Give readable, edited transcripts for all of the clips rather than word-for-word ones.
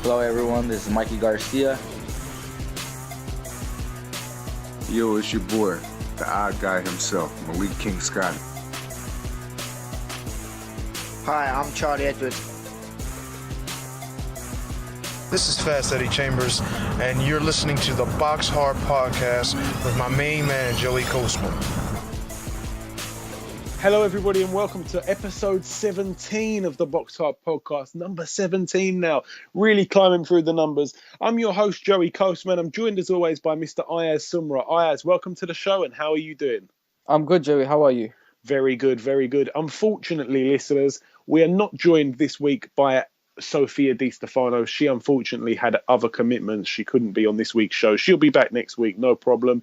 Hello everyone, this is Mikey Garcia. Yo, it's your boy, the odd guy himself, Malik King Scott. Hi, I'm Charlie Edwards. This is Fast Eddie Chambers, and you're listening to the BoxHard Podcast with my main man, Joey Coastman. Hello, everybody, and welcome to episode 17 of the BoxHard Podcast. Number 17 now, really climbing through the numbers. I'm your host, Joey Coastman. I'm joined, as always, by Mr. Ayaz Sumra. Ayaz, welcome to the show, and how are you doing? I'm good, Joey. How are you? Very good, very good. Unfortunately, listeners, we are not joined this week by Sophia Di Stefano. She unfortunately had other commitments. She couldn't be on this week's show. She'll be back next week, no problem.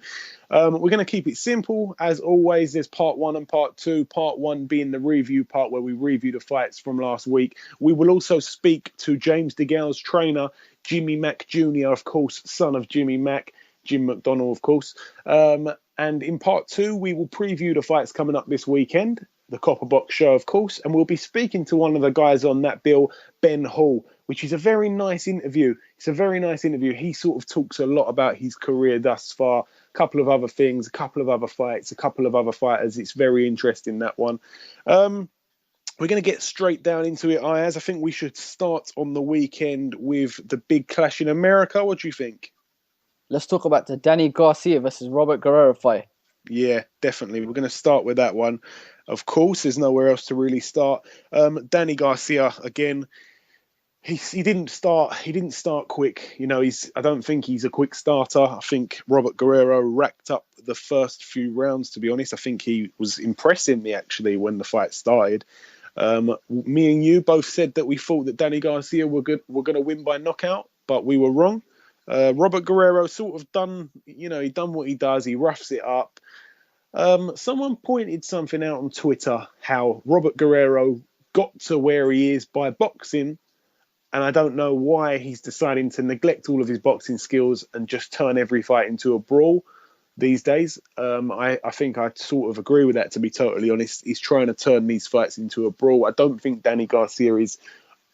We're going to keep it simple. As always, there's part one and part two. Part one being the review part where we review the fights from last week. We will also speak to James DeGale's trainer, Jimmy Mack Jr., of course, son of Jimmy Mack, Jim McDonnell, of course. And in part two, we will preview the fights coming up this weekend, the Copper Box show, of course, and we'll be speaking to one of the guys on that bill, Ben Hall, which is a very nice interview. It's a very nice interview. He sort of talks a lot about his career thus far, a couple of other things, a couple of other fights, a couple of other fighters. It's very interesting, that one. We're going to get straight down into it, Ayaz. I think we should start on the weekend with the big clash in America. What do you think? Let's talk about the Danny Garcia versus Robert Guerrero fight. Yeah, definitely. We're going to start with that one. Of course, there's nowhere else to really start. Danny Garcia, again, he didn't start quick. You know, I don't think he's a quick starter. I think Robert Guerrero racked up the first few rounds, to be honest. I think he was impressing me, actually, when the fight started. Me and you both said that we thought that Danny Garcia were going to win by knockout, but we were wrong. Robert Guerrero sort of done what he does. He roughs it up. Someone pointed something out on Twitter, how Robert Guerrero got to where he is by boxing, and I don't know why he's deciding to neglect all of his boxing skills and just turn every fight into a brawl these days. I think I sort of agree with that, to be totally honest. He's trying to turn these fights into a brawl. I don't think Danny Garcia is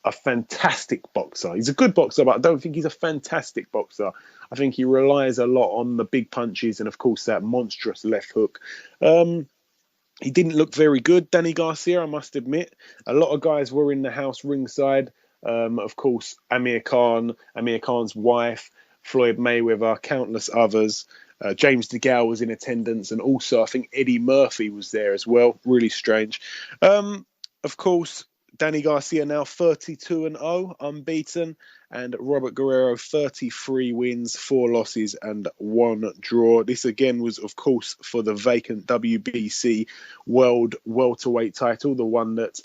a fantastic boxer. He's a good boxer, but I don't think he's a fantastic boxer. I think he relies a lot on the big punches and, of course, that monstrous left hook. He didn't look very good, Danny Garcia, I must admit. A lot of guys were in the house ringside. Of course, Amir Khan's wife, Floyd Mayweather, countless others. James DeGale was in attendance, and also I think Eddie Murphy was there as well. Really strange. Of course, Danny Garcia now 32-0, unbeaten, and Robert Guerrero 33 wins, 4 losses and 1 draw. This again was, of course, for the vacant WBC World Welterweight title, the one that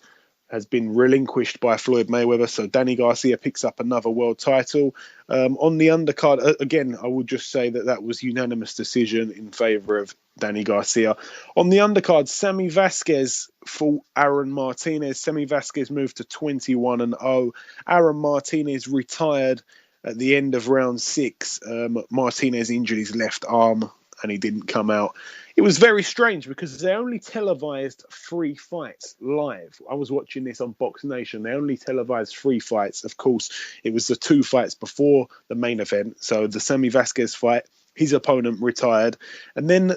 has been relinquished by Floyd Mayweather. So Danny Garcia picks up another world title. On the undercard, again, I would just say that was unanimous decision in favour of Danny Garcia. On the undercard, Sammy Vasquez fought Aaron Martinez. Sammy Vasquez moved to 21-0. Aaron Martinez retired at the end of round 6. Martinez injured his left arm and he didn't come out. It was very strange because they only televised 3 fights live. I was watching this on Box Nation. They only televised 3 fights. Of course, it was the 2 fights before the main event. So the Sammy Vasquez fight, his opponent retired. And then,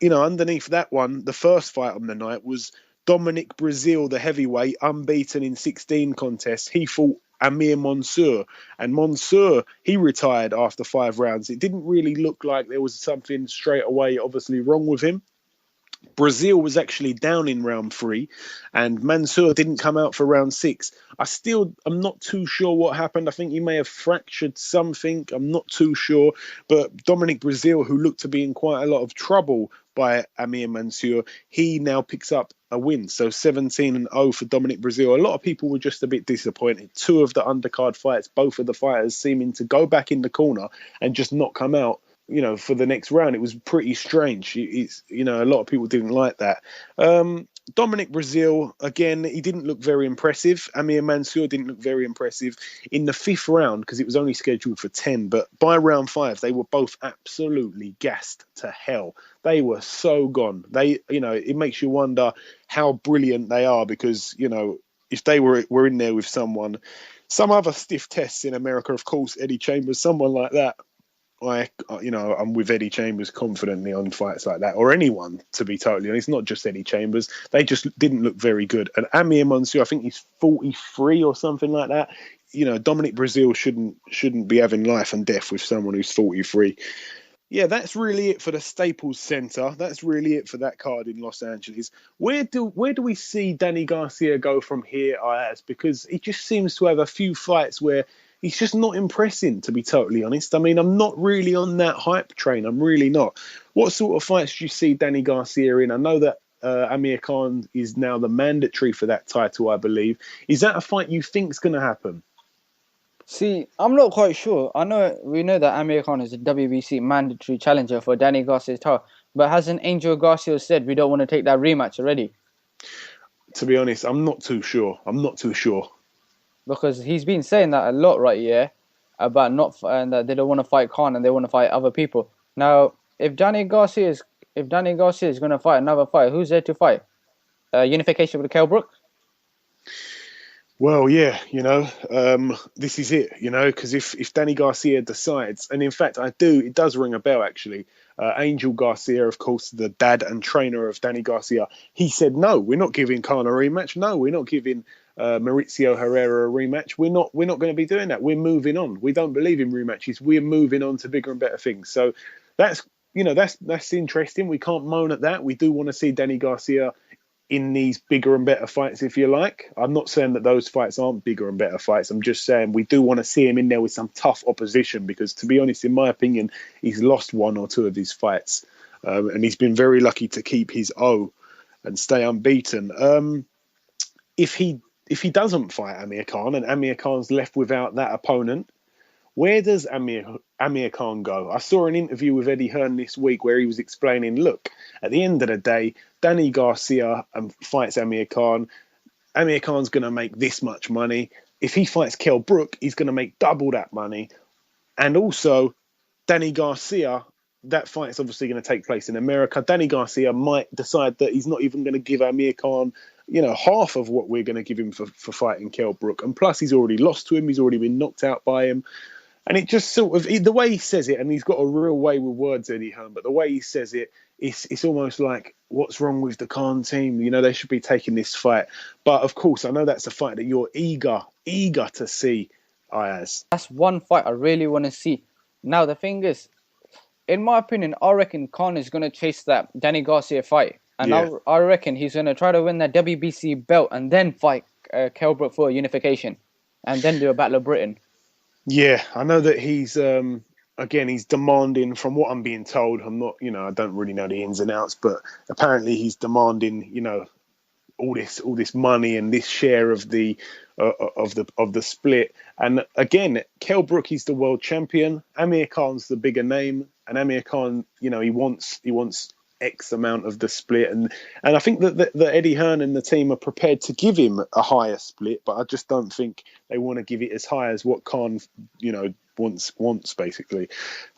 underneath that one, the first fight on the night was Dominic Breazeale, the heavyweight, unbeaten in 16 contests. He fought Amir Mansour, and Mansour, he retired after 5 rounds. It didn't really look like there was something straight away obviously wrong with him. Breazeale was actually down in round 3, and Mansour didn't come out for round 6. I'm not too sure what happened. I think he may have fractured something. I'm not too sure. But Dominic Breazeale, who looked to be in quite a lot of trouble by Amir Mansour, he now picks up a win. So 17-0 for Dominic Breazeale. A lot of people were just a bit disappointed. 2 of the undercard fights, both of the fighters seeming to go back in the corner and just not come out, for the next round. It was pretty strange. A lot of people didn't like that. Dominic Breazeale, again, he didn't look very impressive. Amir Mansour didn't look very impressive in the 5th round because it was only scheduled for 10. But by round 5, they were both absolutely gassed to hell. They were so gone. It makes you wonder how brilliant they are because, if they were in there with some other stiff tests in America, of course, Eddie Chambers, someone like that, I'm with Eddie Chambers confidently on fights like that, or anyone, to be totally honest, not just Eddie Chambers. They just didn't look very good. And Amir Mansour, I think he's 43 or something like that. Dominic Brazil shouldn't be having life and death with someone who's 43. Yeah, that's really it for the Staples Center. That's really it for that card in Los Angeles. Where do we see Danny Garcia go from here, Ayaz? Because he just seems to have a few fights where he's just not impressing, to be totally honest. I mean, I'm not really on that hype train. I'm really not. What sort of fights do you see Danny Garcia in? I know that Amir Khan is now the mandatory for that title, I believe. Is that a fight you think's going to happen? See, I'm not quite sure. We know that Amir Khan is a WBC mandatory challenger for Danny Garcia's title, but hasn't Angel Garcia said we don't want to take that rematch already? To be honest, I'm not too sure. Because he's been saying that a lot right here about and that they don't want to fight Khan and they want to fight other people. Now, if Danny Garcia is going to fight another fight, who's there to fight? Unification with Kell Brook? Well, yeah, this is it, because if Danny Garcia decides, and in fact, it does ring a bell, actually. Angel Garcia, of course, the dad and trainer of Danny Garcia, he said, no, we're not giving Khan a rematch. No, we're not giving Mauricio Herrera a rematch. We're not going to be doing that. We're moving on. We don't believe in rematches. We're moving on to bigger and better things. So that's interesting. We can't moan at that. We do want to see Danny Garcia in these bigger and better fights, if you like. I'm not saying that those fights aren't bigger and better fights. I'm just saying we do want to see him in there with some tough opposition because, to be honest, in my opinion, he's lost one or two of his fights. And he's been very lucky to keep his O and stay unbeaten. If he doesn't fight Amir Khan and Amir Khan's left without that opponent, where does Amir Khan go? I saw an interview with Eddie Hearn this week where he was explaining, look, at the end of the day, Danny Garcia fights Amir Khan. Amir Khan's going to make this much money. If he fights Kell Brook, he's going to make double that money. And also, Danny Garcia, that fight's obviously going to take place in America. Danny Garcia might decide that he's not even going to give Amir Khan, half of what we're going to give him for fighting Kell Brook. And plus, he's already lost to him. He's already been knocked out by him. And it just sort of, the way he says it, and he's got a real way with words, Eddie Hearn, but the way he says it, it's almost like, what's wrong with the Khan team? They should be taking this fight. But of course, I know that's a fight that you're eager to see, Ayaz. That's one fight I really want to see. Now, the thing is, in my opinion, I reckon Khan is going to chase that Danny Garcia fight. And yeah. I reckon he's going to try to win that WBC belt and then fight Kell Brook for unification and then do a Battle of Britain. Yeah, I know that he's, he's demanding, from what I'm being told, I'm not, I don't really know the ins and outs, but apparently he's demanding, all this money and this share of the split. And again, Kell Brook, he's the world champion. Amir Khan's the bigger name, and Amir Khan, he wants X amount of the split, and I think that Eddie Hearn and the team are prepared to give him a higher split, but I just don't think they want to give it as high as what Khan wants basically.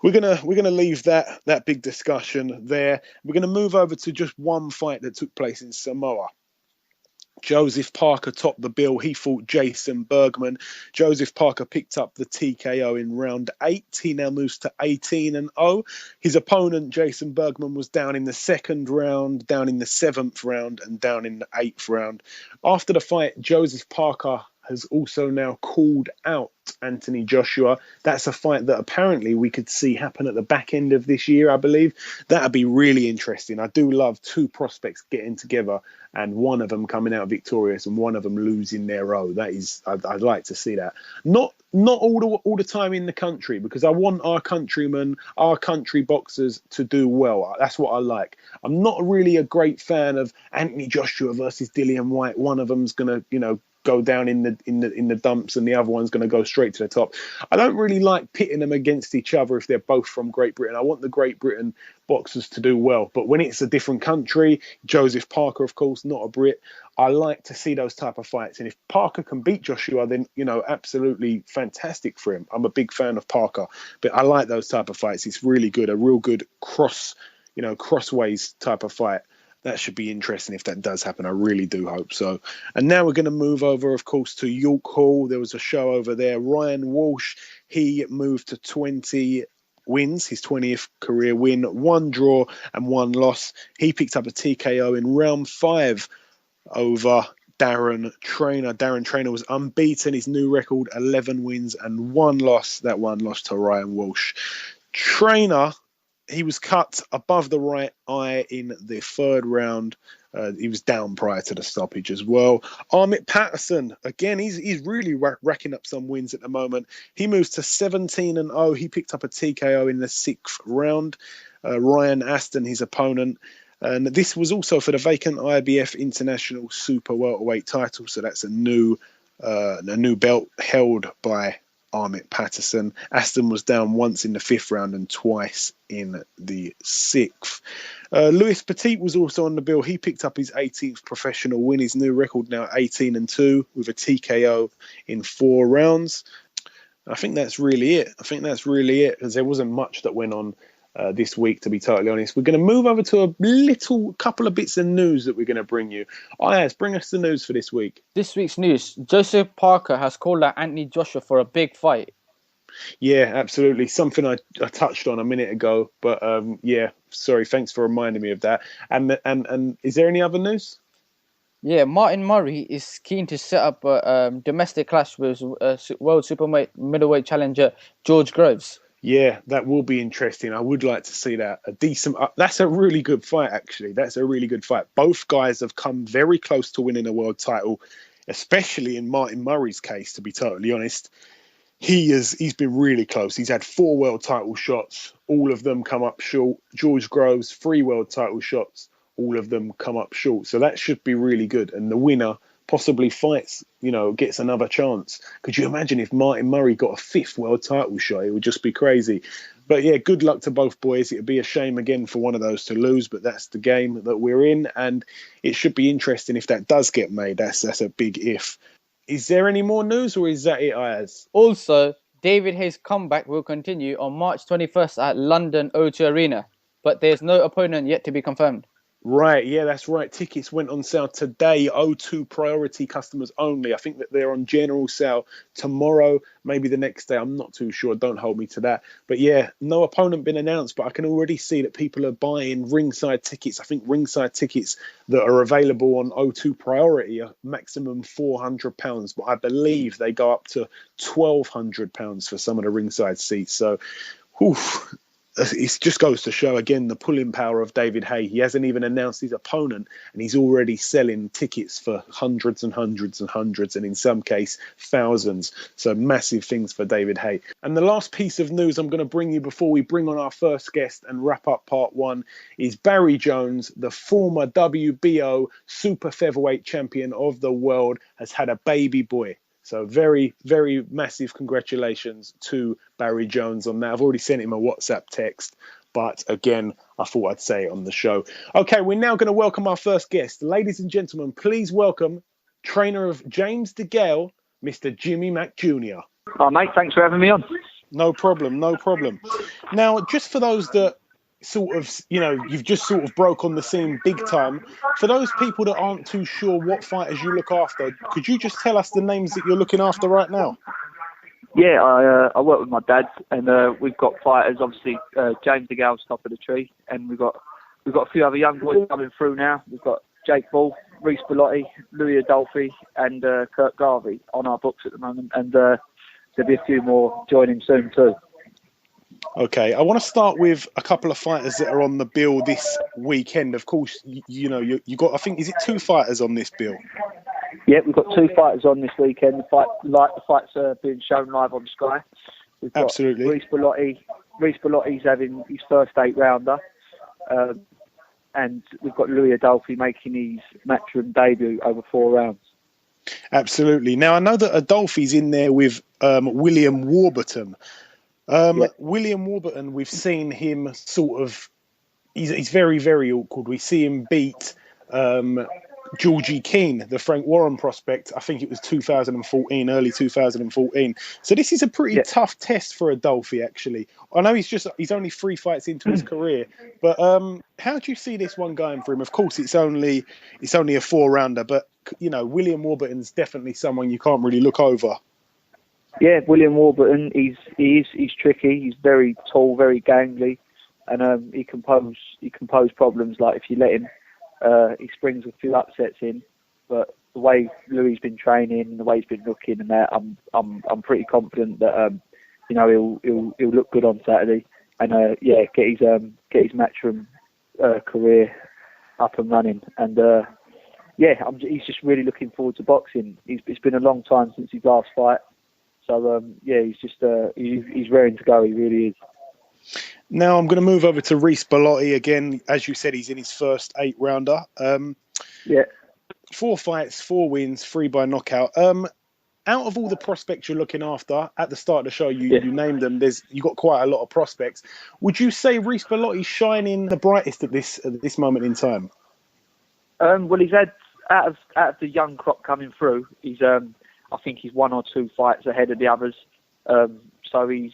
We're gonna leave that big discussion there. We're gonna move over to just one fight that took place in Samoa. Joseph Parker topped the bill. He fought Jason Bergman. Joseph Parker picked up the TKO in round 8. He now moves to 18-0. His opponent, Jason Bergman, was down in the 2nd round, down in the 7th round, and down in the 8th round. After the fight, Joseph Parker has also now called out Anthony Joshua. That's a fight that apparently we could see happen at the back end of this year, I believe. That'd be really interesting. I do love two prospects getting together and one of them coming out victorious and one of them losing their row. I'd like to see that. Not all the time in the country, because I want our countrymen, our country boxers to do well. That's what I like. I'm not really a great fan of Anthony Joshua versus Dillian White. One of them's gonna, go down in the dumps and the other one's going to go straight to the top. I don't really like pitting them against each other if they're both from Great Britain. I want the Great Britain boxers to do well, but when it's a different country, Joseph Parker, of course, not a Brit, I like to see those type of fights. And if Parker can beat Joshua, then absolutely fantastic for him. I'm a big fan of Parker, but I like those type of fights. It's really good, a real good crossways type of fight. that should be interesting if that does happen. I really do hope so. And now we're going to move over, of course, to York Hall. There was a show over there. Ryan Walsh, he moved to 20 wins, his 20th career win, 1 draw and 1 loss. He picked up a TKO in round 5 over Darren Trainer. Darren Trainer was unbeaten. His new record, 11 wins and 1 loss. That one lost to Ryan Walsh. Trainer, he was cut above the right eye in the 3rd round. He was down prior to the stoppage as well. Amit Patterson, again, he's really racking up some wins at the moment. He moves to 17-0. He picked up a TKO in the 6th round. Ryan Aston, his opponent. And this was also for the vacant IBF International Super Welterweight title. So that's a new belt held by Amit Patterson. Aston was down once in the 5th round and twice in the 6th. Louis Petit was also on the bill. He picked up his 18th professional win. His new record now 18-2 with a TKO in 4 rounds. I think that's really it. Because there wasn't much that went on this week, to be totally honest. We're going to move over to a couple of bits of news that we're going to bring you. Ayaz, bring us the news for this week. This week's news: Joseph Parker has called out Anthony Joshua for a big fight. Yeah, absolutely. Something I touched on a minute ago, but yeah, sorry. Thanks for reminding me of that. And is there any other news? Yeah, Martin Murray is keen to set up a domestic clash with world super-middleweight challenger George Groves. Yeah, that will be interesting. I would like to see that. A decent. That's a really good fight, actually. That's a really good fight. Both guys have come very close to winning a world title, especially in Martin Murray's case, to be totally honest. He's been really close. He's had 4 world title shots. All of them come up short. George Groves, 3 world title shots. All of them come up short. So that should be really good. And the winner possibly fights, gets another chance. Could you imagine if Martin Murray got a 5th world title shot? It would just be crazy. But yeah, good luck to both boys. It would be a shame again for one of those to lose, but that's the game that we're in. And it should be interesting if that does get made. That's a big if. Is there any more news, or is that it, Ayaz? Also, David Haye's comeback will continue on March 21st at London O2 Arena, but there's no opponent yet to be confirmed. Right, yeah, that's right. Tickets went on sale today. O2 priority customers only. I think that they're on general sale tomorrow, maybe the next day. I'm not too sure. Don't hold me to that. But yeah, no opponent been announced, but I can already see that people are buying ringside tickets. I think ringside tickets that are available on O2 priority are maximum £400, but I believe they go up to £1,200 for some of the ringside seats. So, it just goes to show, again, the pulling power of David Haye. He hasn't even announced his opponent, and he's already selling tickets for hundreds and hundreds and hundreds, and in some case, thousands. So massive things for David Haye. And the last piece of news I'm going to bring you before we bring on our first guest and wrap up part 1 is Barry Jones, the former WBO super featherweight champion of the world, has had a baby boy. So very, very massive congratulations to Barry Jones on that. I've already sent him a WhatsApp text, but again, I thought I'd say it on the show. Okay, we're now going to welcome our first guest. Ladies and gentlemen, please welcome trainer of James DeGale, Mr. Jimmy Mack Jr. Oh, mate, thanks for having me on. No problem, no problem. Now, just for those that sort of, you've just sort of broke on the scene big time. For those people that aren't too sure what fighters you look after, could you just tell us the names that you're looking after right now? Yeah, I work with my dad, and we've got fighters. Obviously, James DeGale's top of the tree, and we've got a few other young boys coming through now. We've got Jake Ball, Reece Bellotti, Louis Adolphi, and Kurt Garvey on our books at the moment, and there'll be a few more joining soon too. Okay, I want to start with a couple of fighters that are on the bill this weekend. Of course, you got, I think, is it 2 fighters on this bill? Yeah, we've got 2 fighters on this weekend. The fights are being shown live on Sky. We've got Absolutely. Reece Bellotti's having his first 8-rounder. And we've got Louis Adolphi making his matchroom debut over 4 rounds. Absolutely. Now, I know that Adolphi's in there with William Warburton. William Warburton, we've seen him sort of, he's very, very awkward. We see him beat Georgie Keane, the Frank Warren prospect. I think it was 2014, early 2014. So this is a pretty tough test for Adolphe, actually. I know he's only 3 fights into his career, but how do you see this one going for him? Of course, it's only a 4-rounder, but William Warburton's definitely someone you can't really look over. Yeah, William Warburton. He's tricky. He's very tall, very gangly, and he can pose problems. Like if you let him. He springs a few upsets in, but the way Louis been training, the way he's been looking, and that I'm pretty confident that he'll look good on Saturday, and get his matchroom career up and running, and he's just really looking forward to boxing. It's been a long time since his last fight, so he's just he's raring to go. He really is. Now I'm going to move over to Reece Bellotti again. As you said, he's in his first 8-rounder. 4 fights, 4 wins, 3 by knockout. Out of all the prospects you're looking after, at the start of the show, you named them. You got quite a lot of prospects. Would you say Reece Bellotti's shining the brightest at this moment in time? Well, he's had out of the young crop coming through. I think he's 1 or 2 fights ahead of the others. So he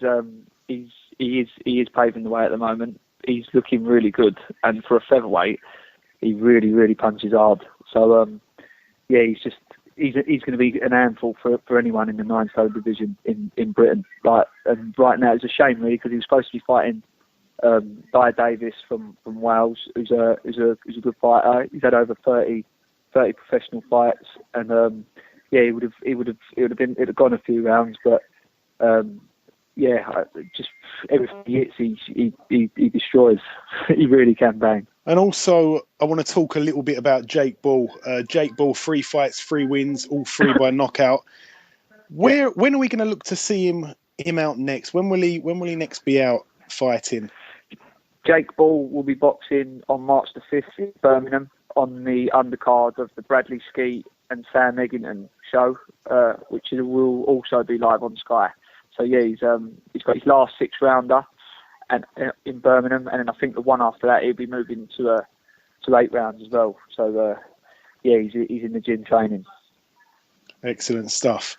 is paving the way at the moment. He's looking really good, and for a featherweight, he really, really punches hard. So he's going to be an handful for anyone in the 9-stone division in Britain. And right now it's a shame really, because he was supposed to be fighting Dyer Davis from Wales, who's a good fighter. He's had over 30 professional fights, and it would have gone a few rounds, but. Just everything he hits, he destroys. He really can bang. And also, I want to talk a little bit about Jake Bull. Jake Bull, 3 fights, 3 wins, all 3 by knockout. When are we going to look to see him out next? When will he next be out fighting? Jake Bull will be boxing on March the 5th in Birmingham on the undercard of the Bradley Skeet and Sam Egginton show, which will also be live on Sky. So he's got his last 6-rounder, and in Birmingham, and then I think the one after that he'll be moving to 8 rounds as well. So he's in the gym training. Excellent stuff.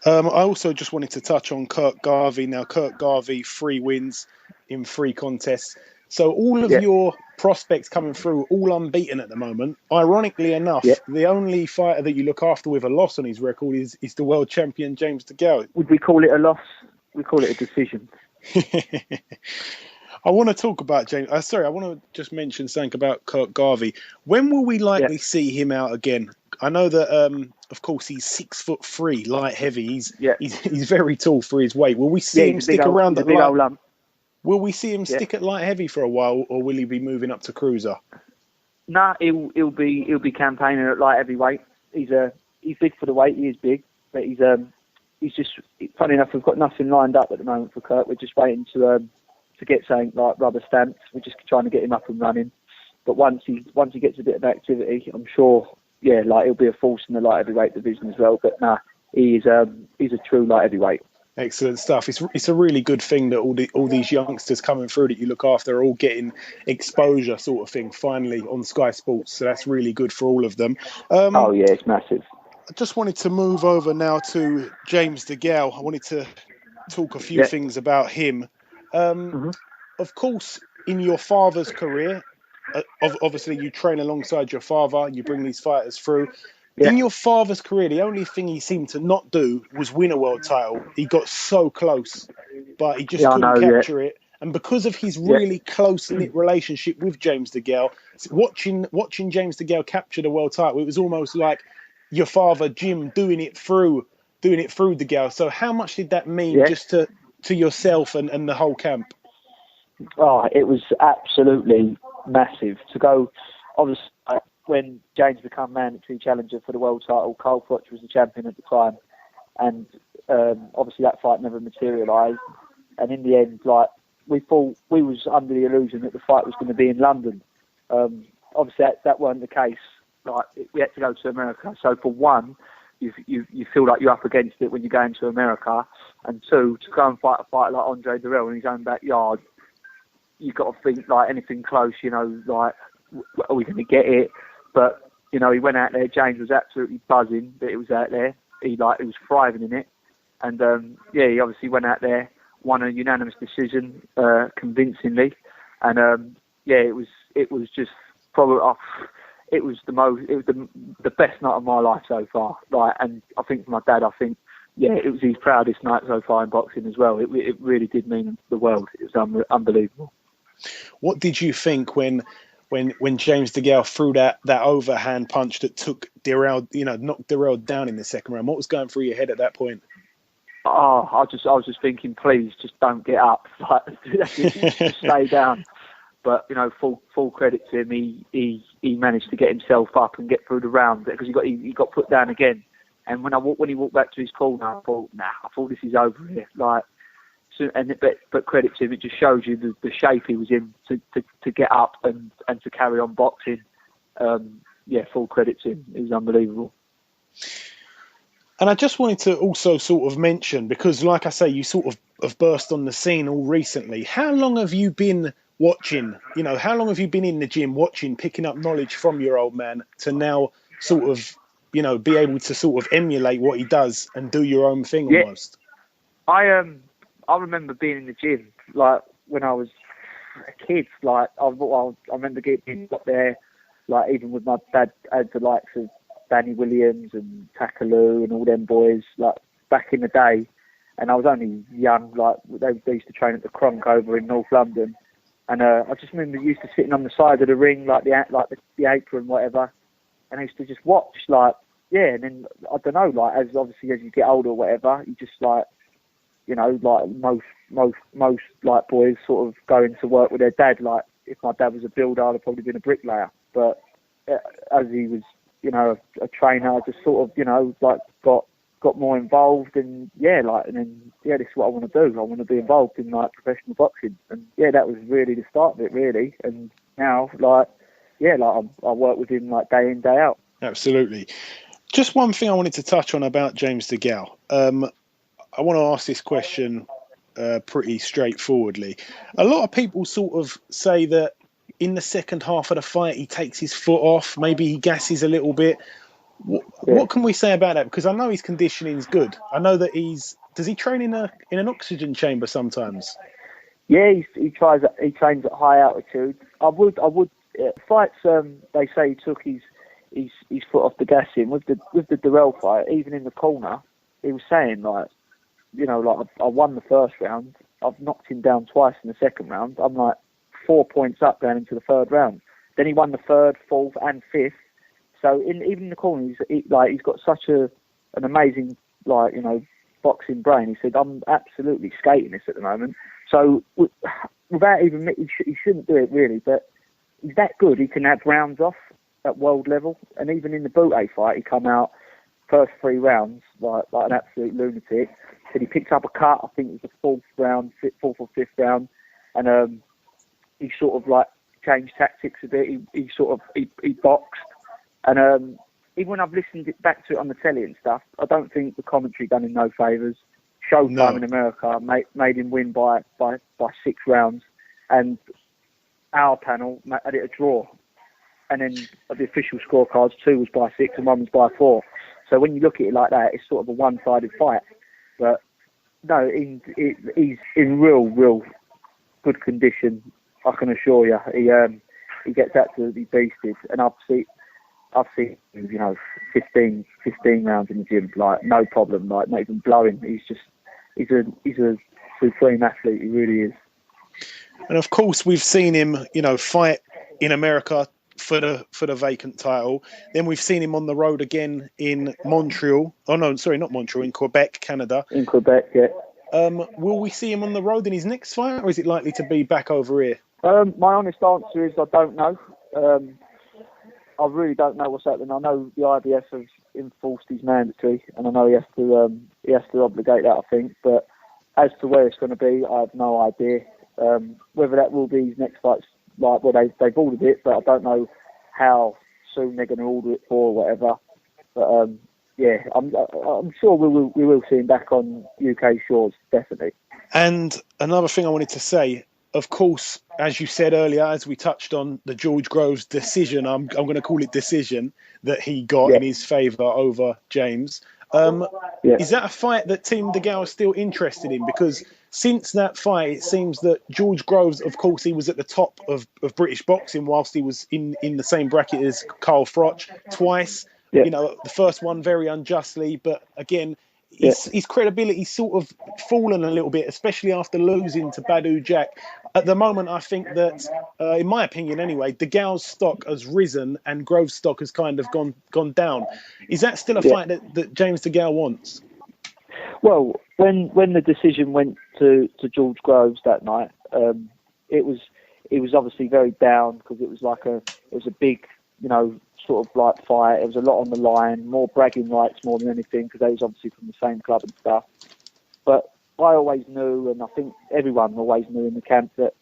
I also just wanted to touch on Kirk Garvey. Now, Kirk Garvey, 3 wins in 3 contests. So all of your prospects coming through, all unbeaten at the moment. Ironically enough, the only fighter that you look after with a loss on his record is the world champion, James DeGale. Would we call it a loss? We call it a decision. I want to talk about James. I want to just mention something about Kirk Garvey. When will we likely see him out again? I know that, of course, he's 6'3", light heavy. He's very tall for his weight. Will we see him stick around at light? Will we see him stick at light heavy for a while, or will he be moving up to cruiser? Nah, he'll be campaigning at light heavyweight. He's big for the weight. He is big, but he's just funny enough. We've got nothing lined up at the moment for Kirk. We're just waiting to get something like rubber stamped. We're just trying to get him up and running. But once he gets a bit of activity, I'm sure, he'll be a force in the light heavyweight division as well. But nah, he's a true light heavyweight. Excellent stuff. It's a really good thing that all these youngsters coming through that you look after are all getting exposure, sort of thing, finally on Sky Sports. So that's really good for all of them. It's massive. I just wanted to move over now to James DeGale. I wanted to talk a few things about him. Of course, in your father's career, obviously you train alongside your father. You bring these fighters through. Yeah. In your father's career, the only thing he seemed to not do was win a world title. He got so close, but he just couldn't capture it. And because of his really close-knit relationship with James DeGale, watching James DeGale capture the world title, it was almost like your father, Jim, doing it through DeGale. So how much did that mean just to yourself and the whole camp? Oh, it was absolutely massive. To go, obviously, when James became mandatory challenger for the world title, Carl Froch was the champion at the time, and obviously that fight never materialised. And in the end, we thought, we was under the illusion that the fight was going to be in London. Obviously that weren't the case. We had to go to America. So for one, you feel like you're up against it when you're going to America, and two, to go and fight a fight like Andre Durrell in his own backyard, you've got to think anything close. Are we going to get it? But you know, he went out there. James was absolutely buzzing that it was out there. He was thriving in it. And, he obviously went out there, won a unanimous decision, convincingly. And, it was just probably it was the best night of my life so far. Like, and I think for my dad, it was his proudest night so far in boxing as well. It really did mean the world. It was unbelievable. What did you think when James DeGale threw that overhand punch that took knocked Dirrell down in the second round? What was going through your head at that point? Oh, I was just thinking, please, just don't get up. Just stay down. But you know, full credit to him. He managed to get himself up and get through the round because he got put down again. And when he walked back to his corner, I thought this is over here. But credit to him, it just shows you the shape he was in to get up and to carry on boxing. Full credit to him. It was unbelievable. And I just wanted to also sort of mention, because like I say, you sort of have burst on the scene all recently. How long have you been watching? How long have you been in the gym watching, picking up knowledge from your old man to now sort of, be able to sort of emulate what he does and do your own thing almost? I remember being in the gym, like, when I was a kid. Like, I remember getting up there, like, even with my dad, had the likes of Danny Williams and Takaloo and all them boys, like, back in the day. And I was only young, like, they used to train at the Cronk over in North London. And I just remember used to sitting on the side of the ring, like the apron, whatever. And I used to just watch, like, and then, I don't know, like, as you get older or whatever, you just, like, like most like boys sort of going to work with their dad. Like, if my dad was a builder, I'd have probably been a bricklayer. But as he was, a trainer, I just sort of, like, got more involved, and this is what I want to do. I want to be involved in, like, professional boxing, and that was really the start of it, really. And now, I work with him, like, day in, day out. Absolutely. Just one thing I wanted to touch on about James DeGale. I want to ask this question pretty straightforwardly. A lot of people sort of say that in the second half of the fight, he takes his foot off, maybe he gasses a little bit. What can we say about that? Because I know his conditioning is good. I know that does he train in an oxygen chamber sometimes? Yeah, he trains at high altitude. I would fights. They say he took his foot off the gas in with the Dirrell fight. Even in the corner, he was saying, like, I won the first round. I've knocked him down twice in the second round. I'm like 4 points up going into the third round. Then he won the third, fourth, and fifth. So even in the corner, he's got such an amazing, like, boxing brain. He said, I'm absolutely skating this at the moment. So without even, he shouldn't do it really, but he's that good. He can have rounds off at world level. And even in the Butte fight, he come out first 3 rounds like an absolute lunatic. Said he picked up a cut. I think it was the fourth or fifth round, and he sort of, like, changed tactics a bit. He boxed, and even when I've listened back to it on the telly and stuff, I don't think the commentary done him no favours. Showtime in America made him win by 6 rounds, and our panel had it a draw. And then the official scorecards, 2 was by 6 and 1 was by 4. So when you look at it like that, it's sort of a one-sided fight. But no, he's in real good condition. I can assure you, he gets absolutely beasted. And I've seen 15 rounds in the gym, like, no problem, like, not even blowing. He's a supreme athlete. He really is. And of course, we've seen him, fight in America for the vacant title. Then we've seen him on the road again in Montreal. Oh no, sorry, not Montreal, in Quebec, Canada. In Quebec, yeah. Will we see him on the road in his next fight, or is it likely to be back over here? My honest answer is I don't know. I really don't know what's happening. I know the IBF has enforced his mandatory, and I know he has to obligate that, I think. But as to where it's going to be, I have no idea. Whether that will be his next fight, like, well, they've ordered it, but I don't know how soon they're going to order it for or whatever. But I'm sure we will see him back on UK shores, definitely. And another thing I wanted to say, of course, as you said earlier, as we touched on, the George Groves decision, I'm going to call it decision, that he got in his favour over James. Is that a fight that Team DeGale is still interested in? Because since that fight, it seems that George Groves, of course, he was at the top of British boxing whilst he was in the same bracket as Carl Froch twice. You know, the first one very unjustly, but again, his credibility sort of fallen a little bit, especially after losing to Badu Jack. At the moment, I think that, in my opinion anyway, DeGale's stock has risen and Groves' stock has kind of gone down. Is that still a fight that James DeGale wants? Well, when the decision went to George Groves that night, it was obviously very down because it was a big, you know, sort of like fight. It was a lot on the line, more bragging rights more than anything because they was obviously from the same club and stuff. But I always knew, and I think everyone always knew in the camp, that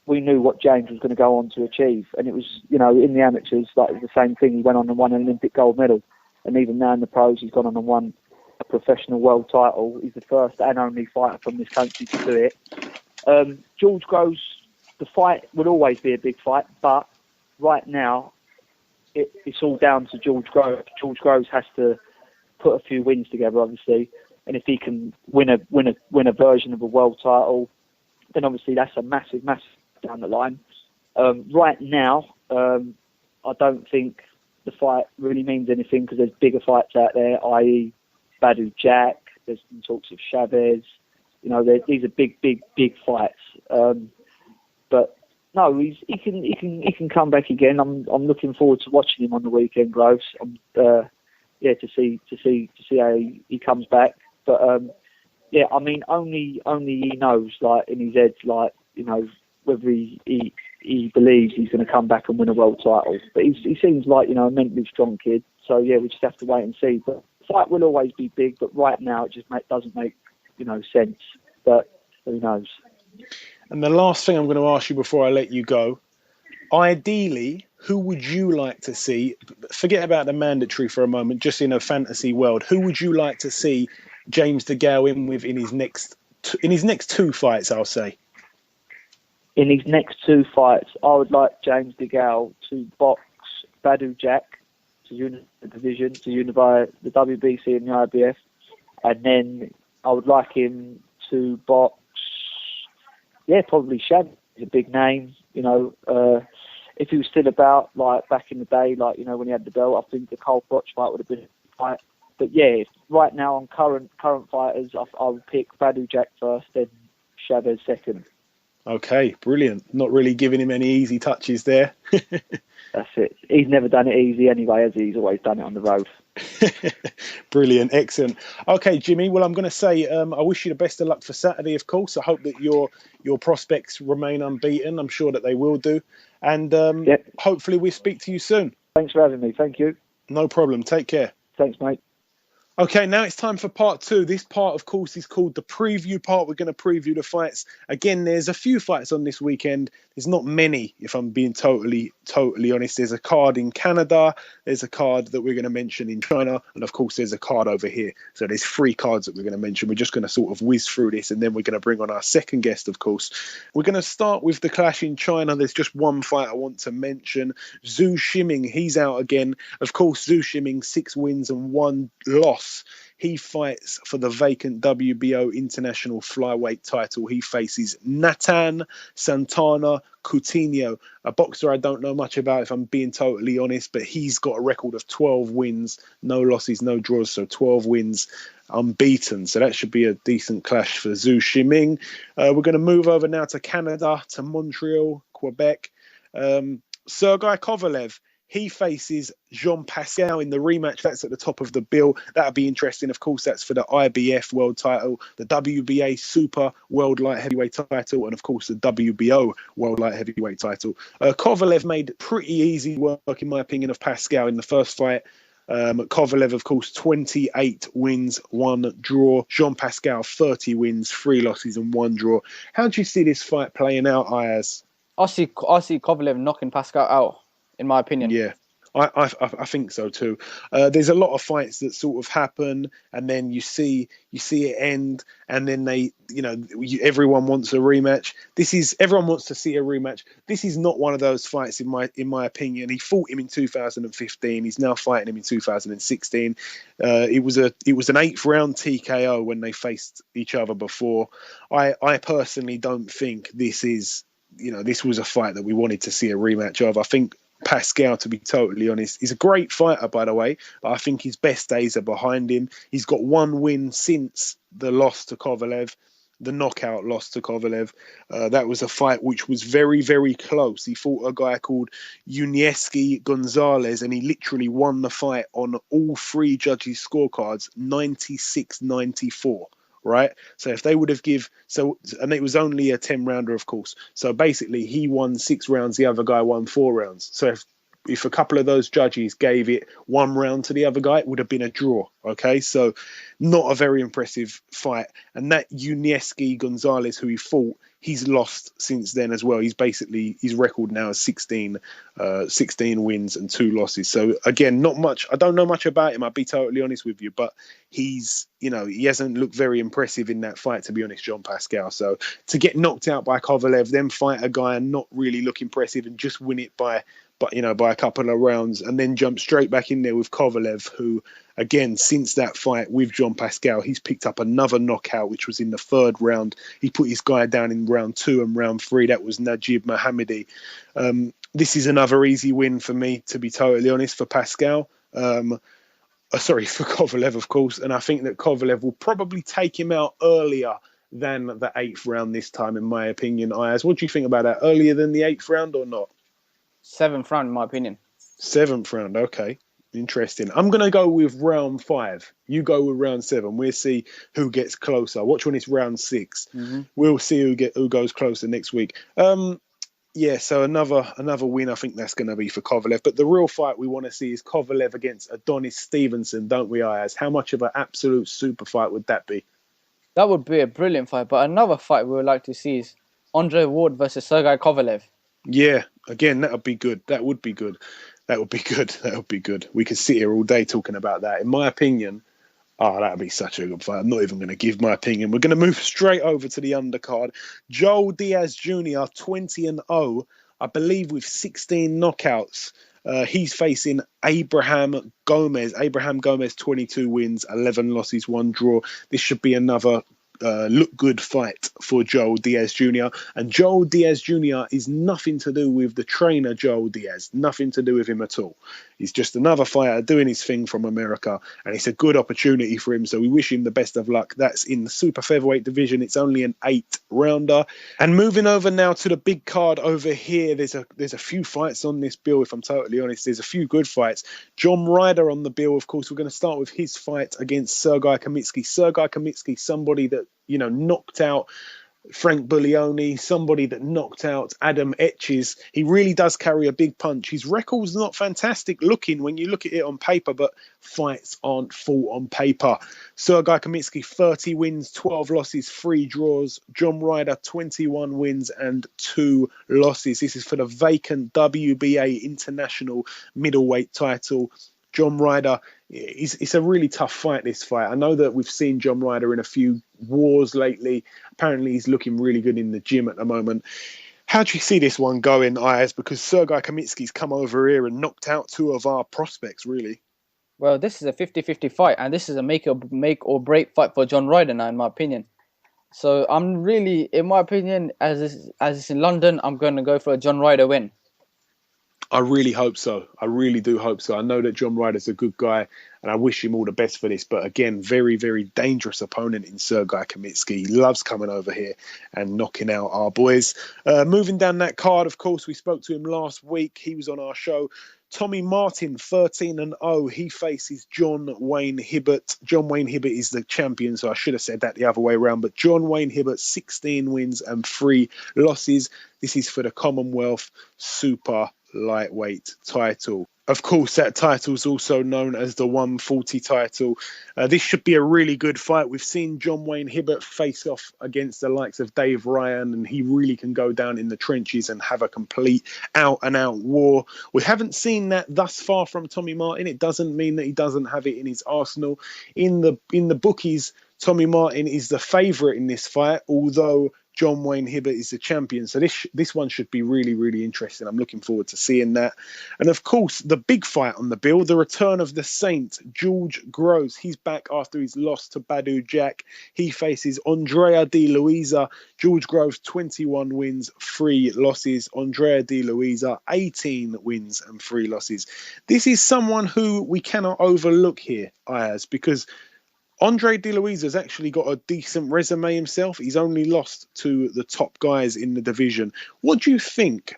we knew what James was going to go on to achieve. And it was, you know, in the amateurs, like it was the same thing. He went on and won an Olympic gold medal. And even now in the pros, he's gone on and won a professional world title. He's the first and only fighter from this country to do it. George Groves, the fight will always be a big fight, but right now, it's all down to George Groves. George Groves has to put a few wins together, obviously, and if he can win a version of a world title, then obviously that's a massive down the line. Right now, I don't think the fight really means anything because there's bigger fights out there, i.e. Badu Jack. There's some talks of Chavez. You know, these are big fights. But no, he can come back again. I'm looking forward to watching him on the weekend, Groves. To see how he comes back. But I mean, only he knows, like in his head, like, you know, whether he believes he's going to come back and win a world title. But he seems like, you know, a mentally strong kid. So yeah, we just have to wait and see. But the fight will always be big. But right now, it just doesn't make, you know, sense. But who knows? And the last thing I'm going to ask you before I let you go, ideally, who would you like to see? Forget about the mandatory for a moment, just in a fantasy world. Who would you like to see James DeGale in with in his next two fights, I'll say? In his next two fights, I would like James DeGale to box Badu Jack, to unify the division, to unify the WBC and the IBF. And then I would like him to box, probably Shad. He's a big name, you know. If he was still about, like back in the day, like, you know, when he had the belt, I think the Carl Froch fight would have been a fight. But yeah, right now on current fighters, I would pick Badu Jack first, then Chavez second. Okay, brilliant. Not really giving him any easy touches there. That's it. He's never done it easy anyway, has he? He's always done it on the road. Brilliant, excellent. Okay, Jimmy, well, I'm going to say I wish you the best of luck for Saturday, of course. I hope that your prospects remain unbeaten. I'm sure that they will do. And hopefully we'll speak to you soon. Thanks for having me. Thank you. No problem. Take care. Thanks, mate. Okay, now it's time for part two. This part, of course, is called the preview part. We're going to preview the fights. Again, there's a few fights on this weekend. There's not many, if I'm being totally honest. There's a card in Canada. There's a card that we're going to mention in China. And, of course, there's a card over here. So there's 3 cards that we're going to mention. We're just going to sort of whiz through this, and then we're going to bring on our second guest, of course. We're going to start with the clash in China. There's just one fight I want to mention. Zhu Shiming, he's out again. Of course, Zhu Shiming, 6 wins and 1 loss. He fights for the vacant WBO international flyweight title. He faces Nathan Santana Coutinho, a boxer I don't know much about, if I'm being totally honest, but he's got a record of 12 wins, no losses, no draws, so 12 wins, unbeaten. So that should be a decent clash for Zhu Shiming. We're going to move over now to Canada, to Montreal, Quebec. Sergey Kovalev, he faces Jean Pascal in the rematch. That's at the top of the bill. That'll be interesting. Of course, that's for the IBF world title, the WBA Super World Light Heavyweight title, and of course the WBO World Light Heavyweight title. Kovalev made pretty easy work, in my opinion, of Pascal in the first fight. Kovalev, of course, 28 wins, 1 draw. Jean Pascal, 30 wins, 3 losses and 1 draw. How do you see this fight playing out, Ayaz? I see Kovalev knocking Pascal out, in my opinion. Yeah. I think so too. There's a lot of fights that sort of happen, and then you see it end, and then everyone wants a rematch. Everyone wants to see a rematch. This is not one of those fights in my opinion. He fought him in 2015. He's now fighting him in 2016. It was an 8th round TKO when they faced each other before. I personally don't think this was a fight that we wanted to see a rematch of. I think Pascal, to be totally honest, he's a great fighter, by the way, but I think his best days are behind him. He's got one win since the loss to Kovalev, the knockout loss to Kovalev. That was a fight which was very, very close. He fought a guy called Unieski Gonzalez, and he literally won the fight on all 3 judges' scorecards, 96-94. Right, so if they would have and it was only a 10-rounder, of course. So basically, he won 6 rounds, the other guy won 4 rounds. So if a couple of those judges gave it 1 round to the other guy, it would have been a draw. Okay, so not a very impressive fight. And that Unieski Gonzalez, who he fought, he's lost since then as well. His record now is 16 wins and 2 losses. So again, not much. I don't know much about him, I'll be totally honest with you, but he hasn't looked very impressive in that fight, to be honest, John Pascal. So to get knocked out by Kovalev, then fight a guy and not really look impressive and just win it by a couple of rounds, and then jump straight back in there with Kovalev, who, again, since that fight with John Pascal, he's picked up another knockout, which was in the 3rd round. He put his guy down in round 2 and round 3. That was Najib Mohammadi. This is another easy win for me, to be totally honest, for Pascal. For Kovalev, of course. And I think that Kovalev will probably take him out earlier than the 8th round this time, in my opinion. Ayaz, what do you think about that? Earlier than the 8th round or not? 7th round, in my opinion. 7th round, okay. Interesting. I'm going to go with round 5. You go with round 7. We'll see who gets closer. Watch when it's round 6. Mm-hmm. We'll see who goes closer next week. So another win, I think that's going to be for Kovalev. But the real fight we want to see is Kovalev against Adonis Stevenson, don't we, Ayaz? How much of an absolute super fight would that be? That would be a brilliant fight. But another fight we would like to see is Andre Ward versus Sergey Kovalev. Yeah, again, that would be good. That would be good. We could sit here all day talking about that. In my opinion, that would be such a good fight. I'm not even going to give my opinion. We're going to move straight over to the undercard. Joel Diaz Jr., 20-0, I believe with 16 knockouts. He's facing Abraham Gomez. Abraham Gomez, 22 wins, 11 losses, 1 draw. This should be another look good fight for Joel Diaz Jr. And Joel Diaz Jr. is nothing to do with the trainer Joel Diaz, nothing to do with him at all. He's just another fighter doing his thing from America, and it's a good opportunity for him, so we wish him the best of luck. That's in the super featherweight division. It's only an 8-rounder. And moving over now to the big card over here, there's a few fights on this bill, if I'm totally honest. There's a few good fights. John Ryder on the bill, of course. We're going to start with his fight against Sergey Khomitsky. Sergey Khomitsky, somebody that knocked out Frank Buglioni, somebody that knocked out Adam Etches. He really does carry a big punch. His record's not fantastic looking when you look at it on paper, but fights aren't fought on paper. Sergey Khomitsky, 30 wins, 12 losses, 3 draws. John Ryder, 21 wins and 2 losses. This is for the vacant WBA International Middleweight title. John Ryder, it's a really tough fight, this fight. I know that we've seen John Ryder in a few wars lately. Apparently, he's looking really good in the gym at the moment. How do you see this one going, Ayaz? Because Sergey Khomitsky's come over here and knocked out 2 of our prospects, really. Well, this is a 50-50 fight, and this is a make or break fight for John Ryder now, in my opinion. So I'm really, in my opinion, as it's in London, I'm going to go for a John Ryder win. I really hope so. I really do hope so. I know that John Ryder's a good guy, and I wish him all the best for this. But again, very, very dangerous opponent in Sergey Khomitsky. He loves coming over here and knocking out our boys. Moving down that card, of course, we spoke to him last week. He was on our show. Tommy Martin, 13-0. He faces John Wayne Hibbert. John Wayne Hibbert is the champion, so I should have said that the other way around. But John Wayne Hibbert, 16 wins and 3 losses. This is for the Commonwealth Super Lightweight title. Of course, that title is also known as the 140 title. This should be a really good fight. We've seen John Wayne Hibbert face off against the likes of Dave Ryan, and he really can go down in the trenches and have a complete out-and-out war. We haven't seen that thus far from Tommy Martin. It doesn't mean that he doesn't have it in his arsenal. In the bookies, Tommy Martin is the favourite in this fight, although John Wayne Hibbert is the champion. So this one should be really, really interesting. I'm looking forward to seeing that. And of course, the big fight on the bill, the return of the Saint, George Groves. He's back after his loss to Badu Jack. He faces Andrea De Luisa. George Groves, 21 wins, 3 losses. Andrea De Luisa, 18 wins and 3 losses. This is someone who we cannot overlook here, Ayaz, because Andre De Luisa has actually got a decent resume himself. He's only lost to the top guys in the division. What do you think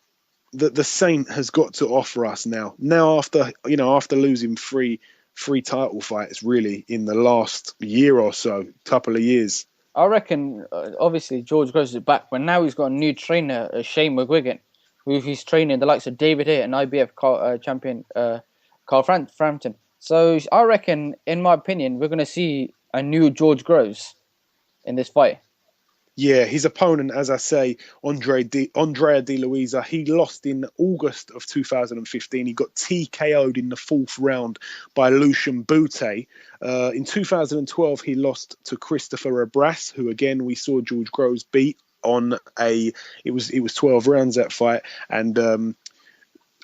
that the Saint has got to offer us now? Now after losing three title fights really in the last year or so, couple of years. I reckon obviously George Groves is back, but now he's got a new trainer, Shane McGuigan, who he's training the likes of David Hay and IBF champion Carl Frampton. So I reckon, in my opinion, we're going to see a new George Groves in this fight. Yeah, his opponent, as I say, Andrea De Luisa, he lost in August of 2015. He got TKO'd in the 4th round by Lucian Bute. In 2012, he lost to Christopher Abras, who again we saw George Groves beat on it was 12 rounds that fight, and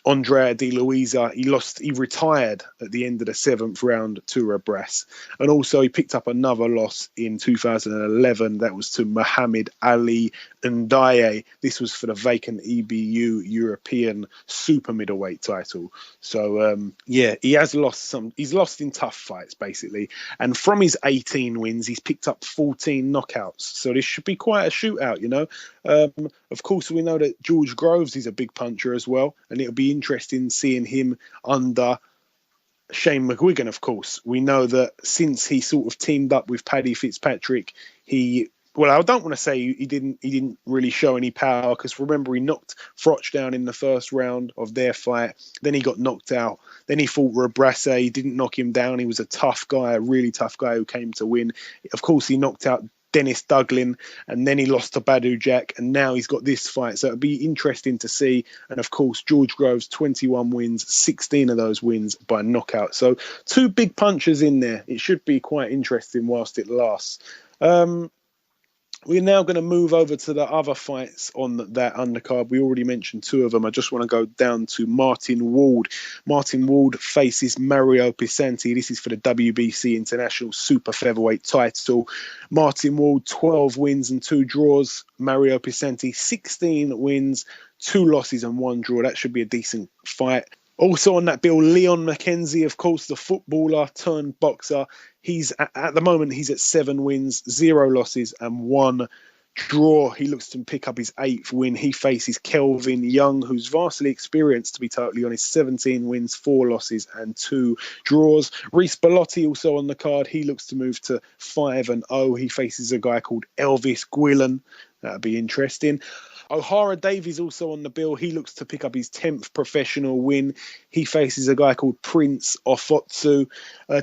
Andrea De Luisa, he retired at the end of the 7th round to Abras. And also he picked up another loss in 2011. That was to Muhammad Ali Ndiaye. This was for the vacant EBU European Super-Middleweight title. So, he has lost he's lost in tough fights, basically. And from his 18 wins, he's picked up 14 knockouts. So this should be quite a shootout, you know. Of course, we know that George Groves is a big puncher as well, and it'll be interesting seeing him under Shane McGuigan. Of course, we know that since he sort of teamed up with Paddy Fitzpatrick, I don't want to say he didn't really show any power, because remember, he knocked Froch down in the 1st round of their fight. Then he got knocked out. Then he fought Rebrasse. He didn't knock him down. He was a tough guy, a really tough guy who came to win. Of course, he knocked out Dennis Duglin, and then he lost to Badu Jack, and now he's got this fight. So it'll be interesting to see. And of course, George Groves, 21 wins, 16 of those wins by knockout. So 2 big punches in there. It should be quite interesting whilst it lasts. We're now going to move over to the other fights on that undercard. We already mentioned 2 of them. I just want to go down to Martin Ward. Martin Ward faces Mario Pisanti. This is for the WBC International Super Featherweight title. Martin Ward, 12 wins and 2 draws. Mario Pisanti, 16 wins, 2 losses and 1 draw. That should be a decent fight. Also on that bill, Leon McKenzie, of course, the footballer turned boxer. He's at the moment, he's at 7 wins, 0 losses and 1 draw. He looks to pick up his 8th win. He faces Kelvin Young, who's vastly experienced, to be totally honest. 17 wins, 4 losses and 2 draws. Reece Bellotti also on the card. He looks to move to 5-0. He faces a guy called Elvis Guillen. That'll be interesting. O'Hara Davies also on the bill. He looks to pick up his 10th professional win. He faces a guy called Prince Ofotsu.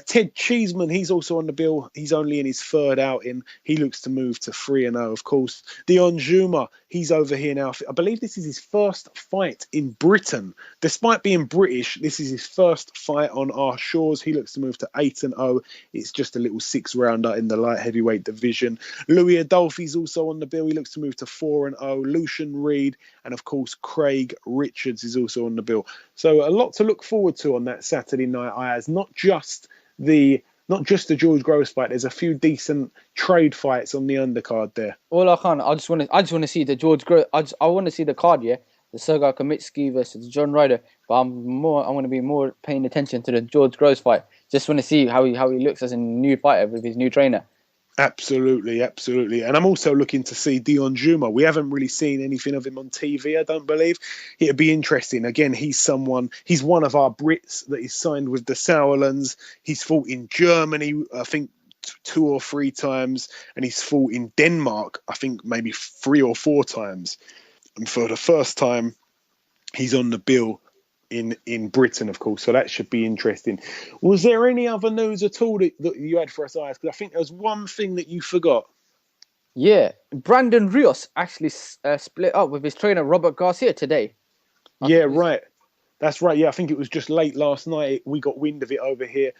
Ted Cheeseman, he's also on the bill. He's only in his 3rd outing. He looks to move to 3-0, of course. Dion Juma, he's over here now. I believe this is his first fight in Britain. Despite being British, this is his first fight on our shores. He looks to move to 8-0. It's just a little 6-rounder in the light heavyweight division. Louis Adolphi's also on the bill. He looks to move to 4-0. Lucian Reed, and of course Craig Richards is also on the bill. So a lot to look forward to on that Saturday night, Ayaz. Not just the George Groves fight. There's a few decent trade fights on the undercard there. Well, I just want to see the George Groves. I want to see the card, yeah. The Sergey Khomitsky versus John Ryder. But I want to be more paying attention to the George Groves fight. Just want to see how he looks as a new fighter with his new trainer. Absolutely. And I'm also looking to see Dion Juma. We haven't really seen anything of him on TV, I don't believe. It'd be interesting. Again, he's one of our Brits that is signed with the Sauerlands. He's fought in Germany, I think 2 or 3 times, and he's fought in Denmark, I think maybe 3 or 4 times. And for the first time, he's on the bill in Britain, of course. So that should be interesting. Was there any other news at all that you had for us, Ayaz? Because I think there was one thing that you forgot. Yeah, Brandon Rios actually split up with his trainer Robert Garcia today. Yeah, right. That's right. Yeah, I think it was just late last night. We got wind of it over here.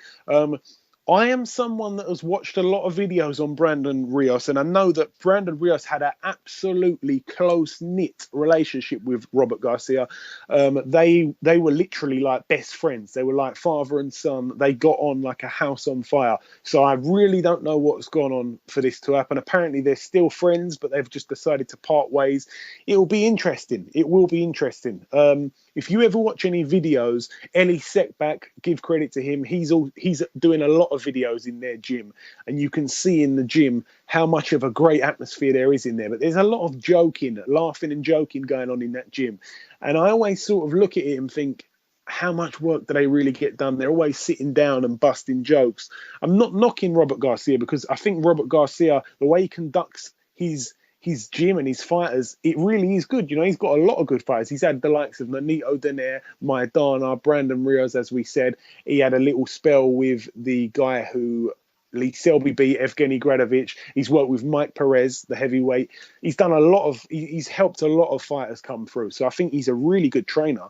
I am someone that has watched a lot of videos on Brandon Rios, and I know that Brandon Rios had an absolutely close-knit relationship with Robert Garcia. They were literally like best friends. They were like father and son. They got on like a house on fire. So I really don't know what's gone on for this to happen. Apparently they're still friends, but they've just decided to part ways. It will be interesting. It will be interesting. If you ever watch any videos, Ellie Sekbak, give credit to him. He's doing a lot of videos in their gym, and you can see in the gym how much of a great atmosphere there is in there. But there's a lot of joking, laughing and joking going on in that gym. And I always sort of look at it and think, how much work do they really get done? They're always sitting down and busting jokes. I'm not knocking Robert Garcia, because I think Robert Garcia, the way he conducts his gym and his fighters, it really is good. You know, he's got a lot of good fighters. He's had the likes of Nonito Donaire, Maidana, Brandon Rios, as we said. He had a little spell with the guy who Lee Selby beat, Evgeny Gradovich. He's worked with Mike Perez, the heavyweight. He's done he's helped a lot of fighters come through. So I think he's a really good trainer.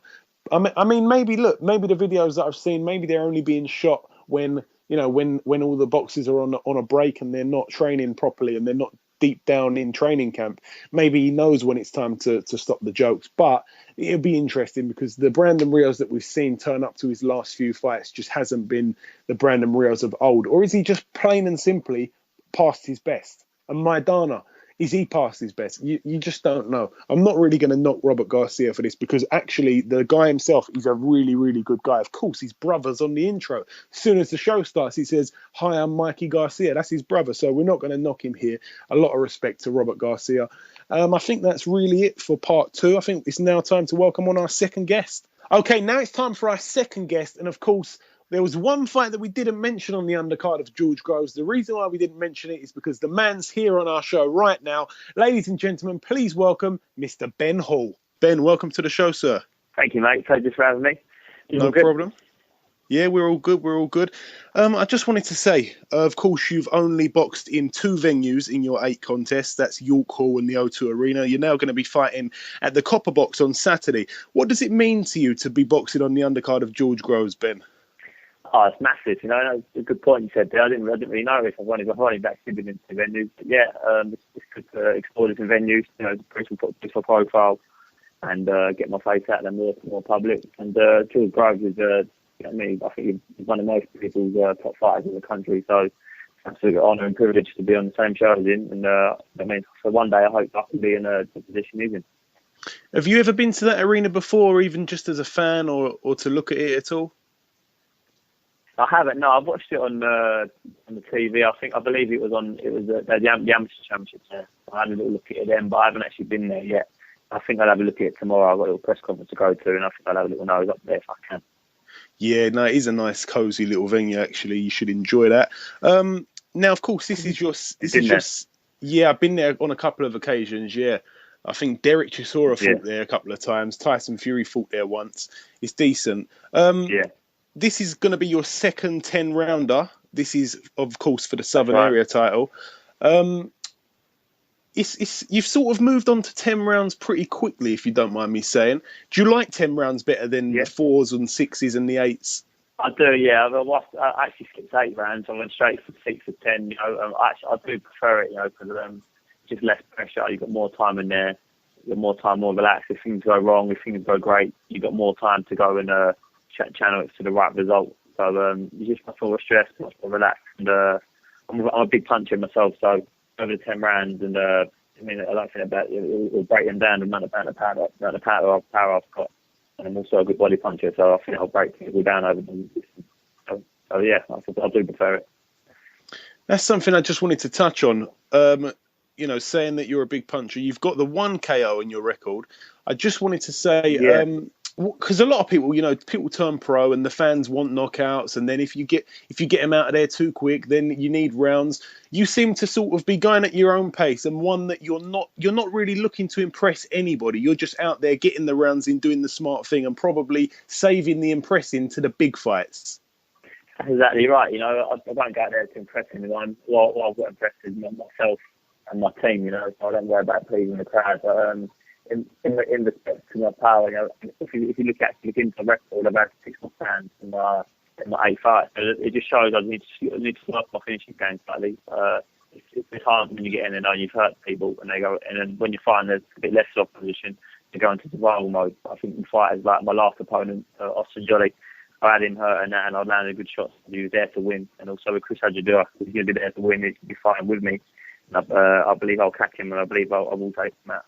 I mean, maybe the videos that I've seen, maybe they're only being shot when all the boxers are on a break and they're not training properly and they're not deep down in training camp. Maybe he knows when it's time to stop the jokes. But it'll be interesting, because the Brandon Rios that we've seen turn up to his last few fights just hasn't been the Brandon Rios of old. Or is he just plain and simply past his best? And Maidana, is he past his best? You just don't know. I'm not really going to knock Robert Garcia for this, because actually the guy himself is a really, really good guy. Of course, his brother's on the intro. As soon as the show starts, he says, "Hi, I'm Mikey Garcia." That's his brother. So we're not going to knock him here. A lot of respect to Robert Garcia. I think that's really it for part 2. I think it's now time to welcome on our second guest. Okay, now it's time for our second guest. And of course, there was one fight that we didn't mention on the undercard of George Groves. The reason why we didn't mention it is because the man's here on our show right now. Ladies and gentlemen, please welcome Mr. Ben Hall. Ben, welcome to the show, sir. Thank you, mate. Pleasure for having me. No problem. Yeah, we're all good. We're all good. I just wanted to say, of course, you've only boxed in 2 venues in your 8 contests. That's York Hall and the O2 Arena. You're now going to be fighting at the Copper Box on Saturday. What does it mean to you to be boxing on the undercard of George Groves, Ben? Oh, it's massive. You know, that's a good point you said there. I didn't really know if I've only actually been into venues. But yeah, it's good to explore different venues. You know, put a profile and get my face out there more public. And George Groves is, I think he's one of most people's top fighters in the country. So it's an absolute honour and privilege to be on the same show as him. And so one day I hope I can be in a position he's in. Have you ever been to that arena before, even just as a fan or to look at it at all? I haven't. No, I've watched it on the TV. I believe it was the Amateur Championship there. I had a little look at it then, but I haven't actually been there yet. I think I'll have a look at it tomorrow. I've got a little press conference to go to, and I think I'll have a little nose up there if I can. Yeah, no, it is a nice, cosy little venue. Actually, you should enjoy that. Now, of course, this is your. Yeah, I've been there on a couple of occasions. Yeah. I think Derek Chisora fought there a couple of times. Tyson Fury fought there once. It's decent. This is going to be your second 10-rounder. This is, of course, for the Southern Area title. You've sort of moved on to 10 rounds pretty quickly, if you don't mind me saying. Do you like 10 rounds better than the 4s and 6s and the 8s? I do, yeah. I actually skipped 8 rounds. I went straight for 6 or 10. You know, I do prefer it, you know, because just less pressure. You've got more time in there. You've got more time, more relaxed. If things go wrong, if things go great, you've got more time to go and channel it to the right result. So you just much more stressed, much more relaxed. And I'm a big puncher myself, so over the 10 rounds, and I don't think about it will break them down the amount of power I've got. And I'm also a good body puncher, so I think I'll break people down over them. So yeah, I do prefer it. That's something I just wanted to touch on. Saying that you're a big puncher, you've got the 1 KO in your record. I just wanted to say, because a lot of people, people turn pro and the fans want knockouts, and then if you get them out of there too quick, then you need rounds. You seem to sort of be going at your own pace, and one that you're not really looking to impress anybody. You're just out there getting the rounds in, doing the smart thing, and probably saving the impressing to the big fights. That's exactly right. I don't go out there to impress anyone. Well, I've got to impress myself and my team. So I don't worry about pleasing the crowd. But in respect to my power, if you look into the record, I've had 6 fans in my 8 fights. So it just shows I need to work my finishing game slightly. It's hard when you get in and you've hurt people, and then when you find there's a bit less opposition, you go into survival mode. I think in fighters like my last opponent, Austin Jolly, I had him hurt and I landed a good shot. He was there to win, and also with Chris Hadjadua, he's going to be there to win. He's going to be fighting with me. And I believe I'll catch him, and I believe I will take him out.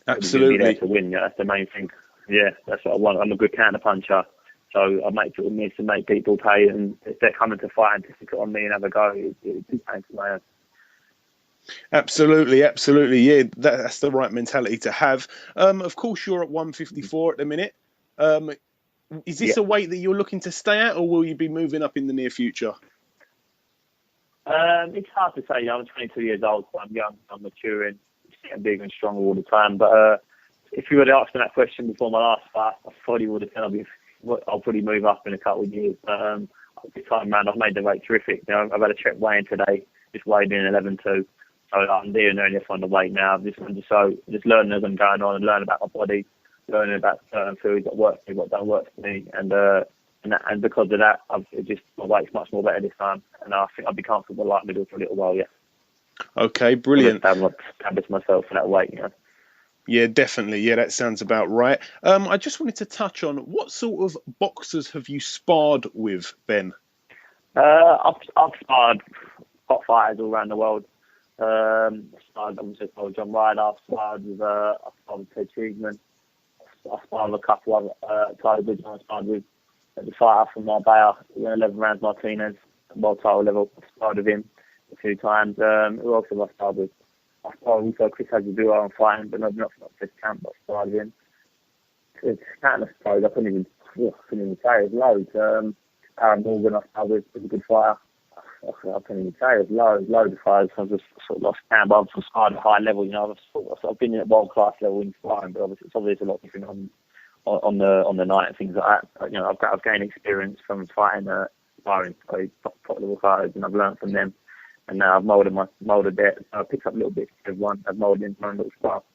Absolutely. Be there to win. That's the main thing. Yeah, that's what I want. I'm a good counter puncher, so I make it needs to make people pay. And if they're coming to fight and difficult on me and have a go, it'd be painful, man. Absolutely. Yeah, that's the right mentality to have. Of course, you're at 154 at the minute. Is this a weight that you're looking to stay at, or will you be moving up in the near future? It's hard to say. I'm 22 years old, so I'm young, I'm maturing, getting bigger and stronger all the time. But if you would have asked me that question before my last fight, I probably would have said I'll probably move up in a couple of years. But this time round, I've made the weight terrific. I've had a check weigh-in today, just weighed in 11.2. So I'm nearly on the weight now. Just learning as I'm going on and learning about my body, learning about certain foods that work for me, what don't work for me, and because of that, my weight's much more better this time, and I think I'll be comfortable light middle for a little while. Yeah. Okay, brilliant. I've established myself for that weight. Yeah, definitely. Yeah, that sounds about right. I just wanted to touch on what sort of boxers have you sparred with, Ben? I've sparred top fighters all around the world. I sparred obviously with John Ryder. I've sparred with Ted Friedman. I sparred with a couple of Tyler Bridges. I sparred with the fighter from Marbella, 11 rounds Martinez, world title level. I sparred with him a few times. Who else have I sparred with? I sparred also Chris Hadjadua on fighting, but not this camp, but I sparred with him. It's countless pros. I couldn't even say. There's loads. Aaron Morgan I sparred with, was a good fighter. I can't even say. There's loads of fighters. I've just sort of lost count, but I've sparred at high level. I've been at world class level in sparring, but obviously it's a lot different on the night and things like that. But, I've gained experience from fighting sparring top level fighters, and I've learned from them. And now I've moulded that. I picked up little bits of one. I've moulded into my own little style.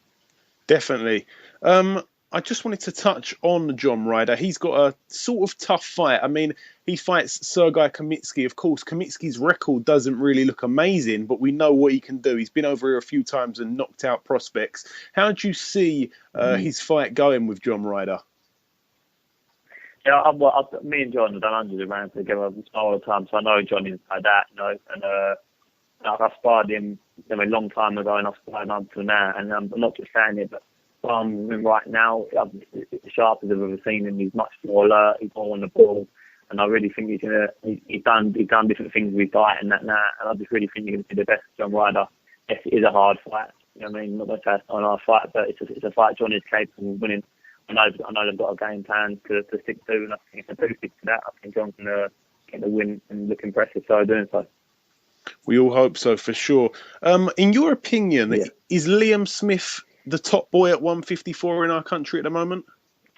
Definitely. I just wanted to touch on John Ryder. He's got a sort of tough fight. I mean, he fights Sergey Khomitsky. Of course, Khomitsky's record doesn't really look amazing, but we know what he can do. He's been over here a few times and knocked out prospects. How do you see his fight going with John Ryder? Yeah, me and John have done hundreds of rounds together all the time, so I know John is like that, and I sparred him a long time ago, and I've sparred him up to now, and I'm not just saying it, but right now, the sharpest I've ever seen him. He's much more alert, he's more on the ball, and I really think he's done different things with his diet and that now, and I just really think you're going to see the best John Ryder. Yes, it is a hard fight. I mean, I'm not going to say it's not a hard fight, but it's a fight John is capable of winning. I know they've got a game plan to stick to, and I think if they do stick to that, I think John's going to get the win and look impressive. So doing so. We all hope so, for sure. In your opinion, is Liam Smith the top boy at 154 in our country at the moment?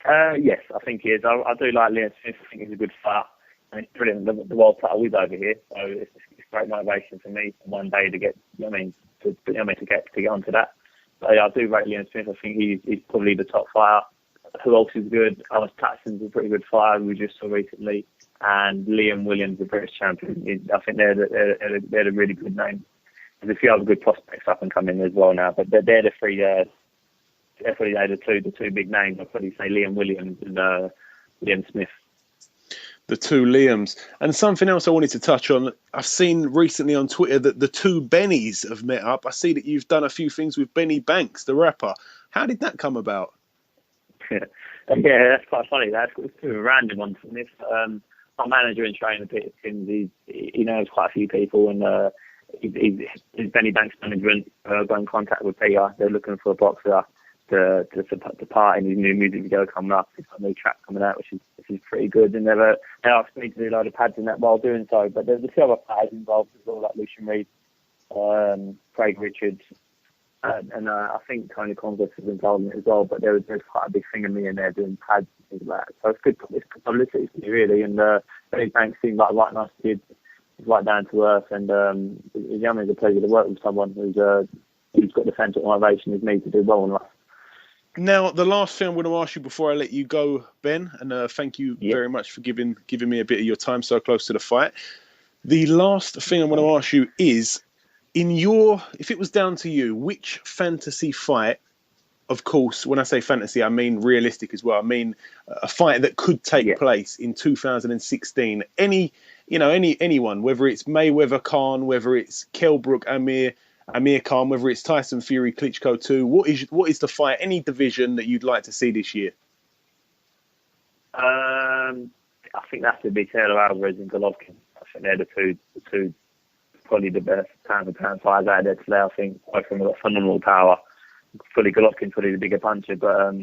Yes, I think he is. I do like Liam Smith. I think he's a good fighter. And it's brilliant. The world title is over here, so it's great motivation for me one day to get. To get onto that. But yeah, I do rate Liam Smith. I think he's probably the top fighter. Who else is good? Alice Tatson's a pretty good fighter we just saw recently, and Liam Williams, the British champion. I think they're the really good names. There's a few other good prospects up and coming as well now, but they're the three. Definitely the two big names. I'd probably say Liam Williams and Liam Smith. The two Liams. And something else I wanted to touch on. I've seen recently on Twitter that the two Bennys have met up. I see that you've done a few things with Benny Banks, the rapper. How did that come about? Yeah, that's quite funny. That's a bit of a random one from this. My manager and trainer, Peter Sims, he knows quite a few people, and his Benny Banks management got in contact with Peter. They're looking for a boxer to part in his new music video coming up. He's got a new track coming out, which is pretty good. And they asked me to do a load of pads in that while doing so. But there's a few other players involved as well, like Lucian Reed, Craig Richards, and I think Tony Converse was involved in it as well. But there's quite a big thing of me in there doing pads and things like that. So it's good publicity for me, really. And Benny Banks seemed like a right nice kid. He's right down to earth, and it's a pleasure to work with someone who's got the same sort of motivation as me to do well in life. Now, the last thing I'm going to ask you before I let you go, Ben, and thank you very much for giving me a bit of your time so close to the fight. The last thing I'm going to ask you is, if it was down to you, which fantasy fight, of course, when I say fantasy, I mean realistic as well. I mean a fight that could take place in 2016. Anyone, whether it's Mayweather Khan, whether it's Kell Brook Amir Khan, whether it's Tyson Fury Klitschko 2, what is the fight? Any division that you'd like to see this year? I think that's to be Taylor Alvarez and Golovkin. I think they're the two probably the best pound-for-pound fighters out there today. I think both of them have got phenomenal power. Golovkin's probably the bigger puncher, but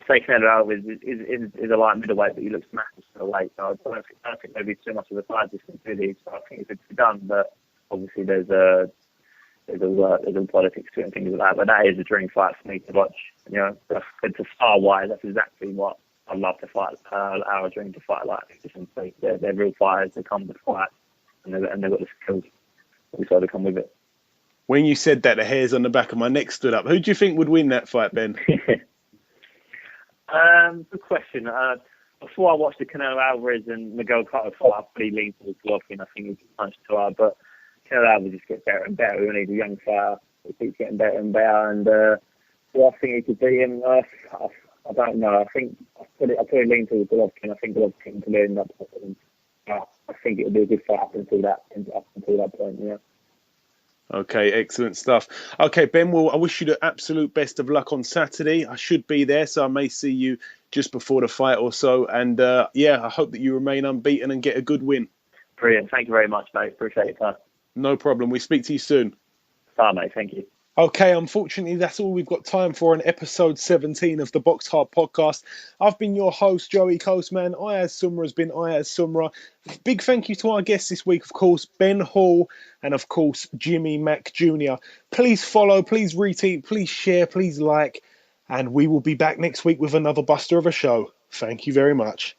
say Taylor Alvarez is a light middleweight, but he looks massive for the weight. So I don't think there'll be too much of a size difference really. So I think it could be done, but obviously there's all politics to it and things like that. But that is a dream fight for me to watch. To star-wise, that's exactly what I'd love to fight. Our dream to fight like this. They're real fighters. They come to fight, and they've got the skills also to come with it. When you said that, the hairs on the back of my neck stood up. Who do you think would win that fight, Ben? Good question. Before I watched the Canelo Alvarez and Miguel Cotto fight, I probably leaned towards Golovkin. I think he's punched too hard, but Canelo Alvarez just gets better and better. We need a young fighter. He keeps getting better and better, and do I think he could beat him? I don't know. I think I probably lean towards Golovkin. I think Golovkin could end up with him. I think it would be a good fight up until that point. Yeah. Okay, excellent stuff. Okay, Ben, well, I wish you the absolute best of luck on Saturday. I should be there, so I may see you just before the fight or so. And I hope that you remain unbeaten and get a good win. Brilliant. Thank you very much, mate. Appreciate your time. No problem. We speak to you soon. Bye, mate. Thank you. Okay, unfortunately, that's all we've got time for on episode 17 of the BoxHard Podcast. I've been your host, Joey Coastman. Ayaz Sumra has been Ayaz Sumra. Big thank you to our guests this week, of course, Ben Hall and, of course, Jimmy Mack Jr. Please follow, please retweet, please share, please like, and we will be back next week with another buster of a show. Thank you very much.